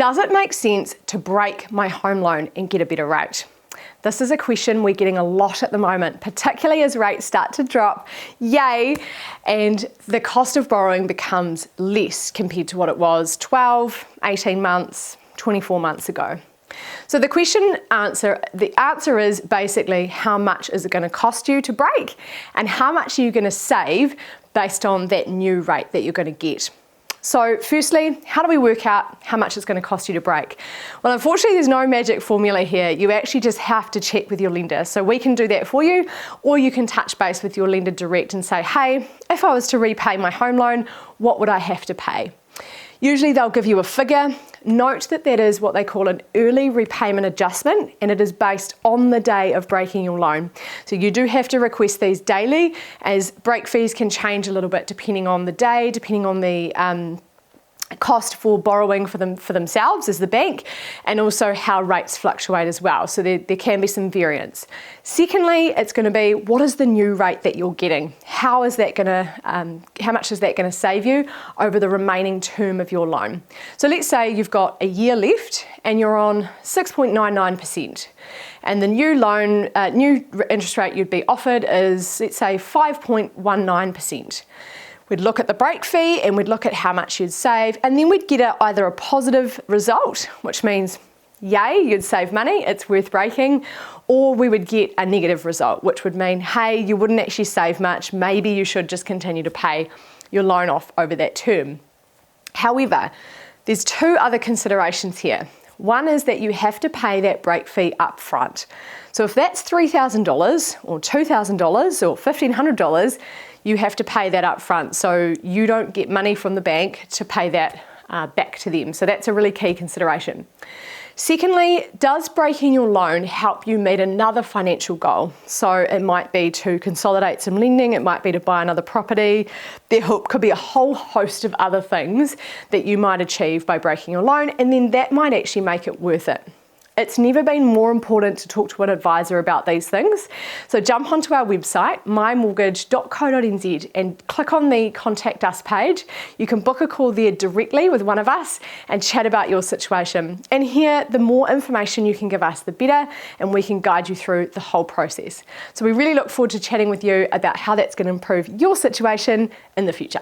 Does it make sense to break my home loan and get a better rate? This is a question we're getting a lot at the moment, particularly as rates start to drop, yay, and the cost of borrowing becomes less compared to what it was 12, 18 months, 24 months ago. So the answer is basically how much is it going to cost you to break and how much are you going to save based on that new rate that you're going to get. So firstly, how do we work out how much it's going to cost you to break? Well, unfortunately, there's no magic formula here. You actually just have to check with your lender. So we can do that for you, or you can touch base with your lender direct and say, hey, if I was to repay my home loan, what would I have to pay? Usually they'll give you a figure. Note that that is what they call an early repayment adjustment, and it is based on the day of breaking your loan. So you do have to request these daily, as break fees can change a little bit depending on the day, depending on the cost for borrowing for themselves as the bank, and also how rates fluctuate as well. So there can be some variance. Secondly, it's going to be, what is the new rate that you're getting? How is that going to, how much is that going to save you over the remaining term of your loan? So let's say you've got a year left and you're on 6.99%. And the new loan, new interest rate you'd be offered is, let's say, 5.19%. We'd look at the break fee and we'd look at how much you'd save, and then we'd get either a positive result, which means, yay, you'd save money, it's worth breaking, or we would get a negative result, which would mean, hey, you wouldn't actually save much, maybe you should just continue to pay your loan off over that term. However, there's two other considerations here. One is that you have to pay that break fee up front. So if that's $3,000 or $2,000 or $1,500, you have to pay that up front. So you don't get money from the bank to pay that back to them. So that's a really key consideration. Secondly, does breaking your loan help you meet another financial goal? So it might be to consolidate some lending, it might be to buy another property. There could be a whole host of other things that you might achieve by breaking your loan, and then that might actually make it worth it. It's never been more important to talk to an advisor about these things. So jump onto our website, mymortgage.co.nz, and click on the Contact Us page. You can book a call there directly with one of us and chat about your situation. And here, the more information you can give us, the better, and we can guide you through the whole process. So we really look forward to chatting with you about how that's going to improve your situation in the future.